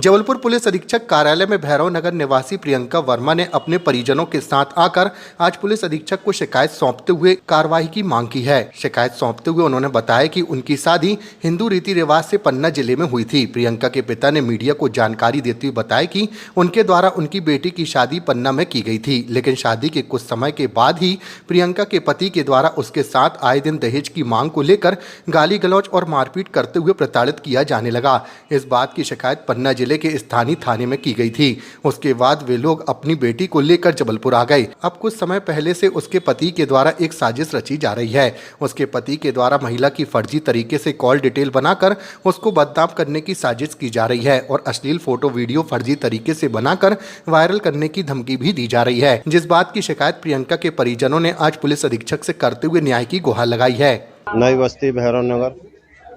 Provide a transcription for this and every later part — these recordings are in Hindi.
जबलपुर पुलिस अधीक्षक कार्यालय में भैरव नगर निवासी प्रियंका वर्मा ने अपने परिजनों के साथ आकर आज पुलिस अधीक्षक को शिकायत सौंपते हुए कार्रवाई की मांग की है। शिकायत सौंपते हुए उन्होंने बताया कि उनकी शादी हिंदू रीति रिवाज से पन्ना जिले में हुई थी। प्रियंका के पिता ने मीडिया को जानकारी देते हुए बताया कि उनके द्वारा उनकी बेटी की शादी पन्ना में की गई थी, लेकिन शादी के कुछ समय के बाद ही प्रियंका के पति के द्वारा उसके साथ आए दिन दहेज की मांग को लेकर गाली गलौज और मारपीट करते हुए प्रताड़ित किया जाने लगा। इस बात की शिकायत पन्ना जिले के स्थानीय थाने में की गई थी। उसके बाद वे लोग अपनी बेटी को लेकर जबलपुर आ गए। अब कुछ समय पहले से उसके पति के द्वारा एक साजिश रची जा रही है। उसके पति के द्वारा महिला की फर्जी तरीके से कॉल डिटेल बनाकर उसको बदनाम करने की साजिश की जा रही है और अश्लील फोटो वीडियो फर्जी तरीके से बनाकर वायरल करने की धमकी भी दी जा रही है। जिस बात की शिकायत प्रियंका के परिजनों ने आज पुलिस अधीक्षक से करते हुए न्याय की गुहार लगाई है। नई बस्ती भैरव नगर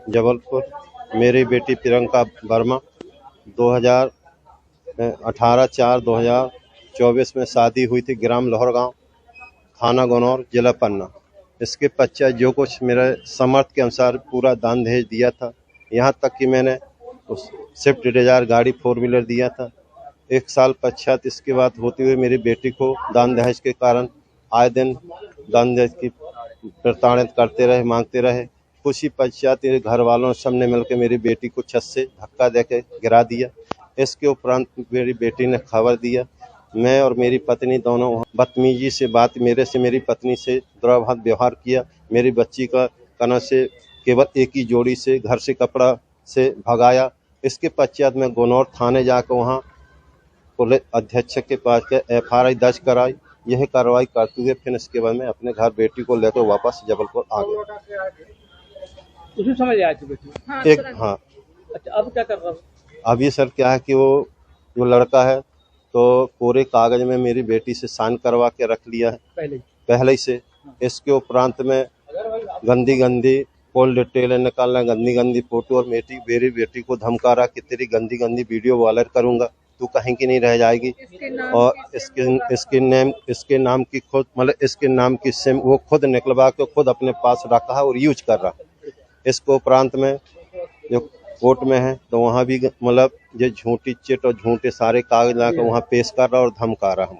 जबलपुर मेरी बेटी प्रियंका वर्मा 2018/4/2024 में शादी हुई थी ग्राम लोहर गांव, थाना गनौर, जिला पन्ना। इसके पश्चात जो कुछ मेरे समर्थ के अनुसार पूरा दान दहेज दिया था, यहाँ तक कि मैंने उस स्विफ्ट डिजायर गाड़ी 4 व्हीलर दिया था। 1 साल पश्चात इसके बाद होते हुए मेरी बेटी को दान दहेज के कारण आए दिन दान दहेज की प्रताड़ित करते रहे, मांगते रहे। कुछ ही पश्चात घर वालों सबने मिलकर मेरी बेटी को छत से धक्का देकर गिरा दिया। इसके उपरांत मेरी बेटी ने खबर दिया। मैं और मेरी पत्नी दोनों बदतमीजी से मेरी पत्नी से दुर्व्यवहार व्यवहार किया। मेरी बच्ची का कनों से केवल एक ही जोड़ी से घर से कपड़ा से भगाया। इसके पश्चात मैं गनौर थाने जाकर वहाँ पुलिस अधीक्षक के पास FIR दर्ज कराई। यह कार्रवाई करते हुए फिर इसके बाद मैं अपने घर बेटी को लेकर वापस जबलपुर आ गया। उसी समय आई थी बेटी? हाँ। अच्छा, अब क्या कर रहा हूँ? अभी सर क्या है कि वो जो लड़का है तो पूरे कागज में मेरी बेटी से साइन करवा के रख लिया है पहले ही से। इसके उपरांत में गंदी कॉल डिटेल निकालना, गंदी फोटो और मेरी बेटी को धमका रहा कि तेरी गंदी वीडियो वायरल करूंगा, तू कहीं की नहीं रह जाएगी। और इसके नाम की खुद इसके नाम की सिम वो खुद निकलवा के खुद अपने पास रखा है और यूज कर रहा है। इसको उपरांत में जो कोर्ट में है तो वहाँ भी जो झूठी चिट और झूठे सारे कागज लाकर वहाँ पेश कर रहा और धमका रहा है।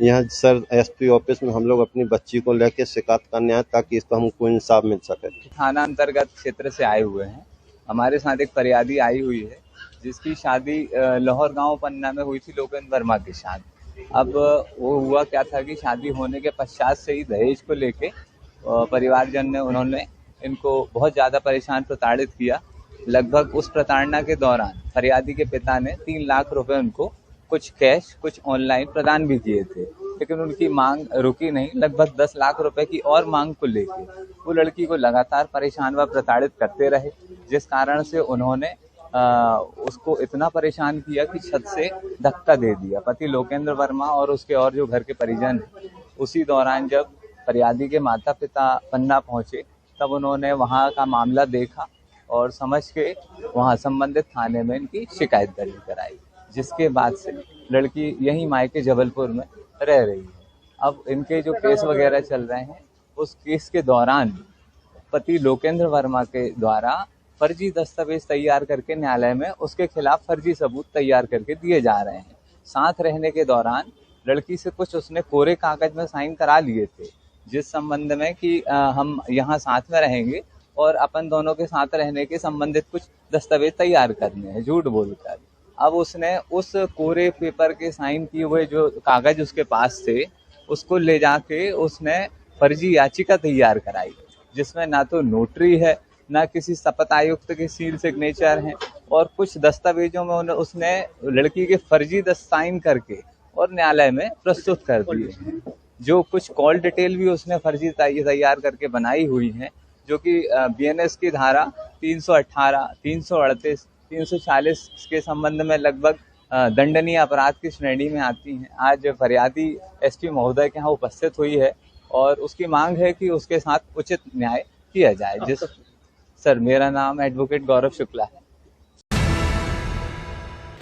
यहाँ सर SP ऑफिस में हम लोग अपनी बच्ची को लेकर शिकायत करने आए ताकि इसको हमको इंसाफ मिल सके। थाना अंतर्गत क्षेत्र से आए हुए हैं। हमारे साथ एक फरियादी आई हुई है जिसकी शादी लाहौर गांव पन्ना में हुई थी लोकेंद्र वर्मा के साथ। अब वो हुआ क्या था कि शादी होने के पश्चात से ही दहेज को लेके परिवारजन ने उन्होंने इनको बहुत ज़्यादा परेशान प्रताड़ित किया। लगभग उस प्रताड़ना के दौरान फरियादी के पिता ने 3 लाख रुपए उनको कुछ कैश कुछ ऑनलाइन प्रदान भी किए थे, लेकिन उनकी मांग रुकी नहीं। लगभग 10 लाख रुपए की और मांग को लेकर वो लड़की को लगातार परेशान व प्रताड़ित करते रहे, जिस कारण से उन्होंने उसको इतना परेशान किया कि छत से धक्का दे दिया। पति लोकेंद्र वर्मा और उसके और जो घर के परिजन हैं, उसी दौरान जब फरियादी के माता पिता पन्ना पहुंचे तब उन्होंने वहां का मामला देखा और समझ के वहां संबंधित थाने में इनकी शिकायत दर्ज कराई, जिसके बाद से लड़की यही मायके जबलपुर में रह रही है। अब इनके जो केस वगैरह चल रहे हैं, उस केस के दौरान पति लोकेंद्र वर्मा के द्वारा फर्जी दस्तावेज तैयार करके न्यायालय में उसके खिलाफ फर्जी सबूत तैयार करके दिए जा रहे हैं। साथ रहने के दौरान लड़की से कुछ उसने कोरे कागज में साइन करा लिए थे, जिस संबंध में कि हम यहाँ साथ में रहेंगे और अपन दोनों के साथ रहने के संबंधित कुछ दस्तावेज तैयार करने हैं, झूठ बोलकर। अब उसने उस कोरे पेपर के साइन किए हुए जो कागज उसके पास थे, उसको ले जाके उसने फर्जी याचिका तैयार कराई, जिसमें ना तो नोटरी है, ना किसी शपथ आयुक्त के सील सिग्नेचर हैं, और कुछ दस्तावेजों में उसने लड़की के फर्जी साइन करके और न्यायालय में प्रस्तुत कर दिए। जो कुछ कॉल डिटेल भी उसने फर्जी तैयार करके बनाई हुई हैं, जो कि BNS की धारा 318, 338, 340 के संबंध में लगभग दंडनीय अपराध की श्रेणी में आती हैं। आज फरियादी SP महोदय के यहाँ उपस्थित हुई है और उसकी मांग है कि उसके साथ उचित न्याय किया जाए। सर, मेरा नाम एडवोकेट गौरव शुक्ला है।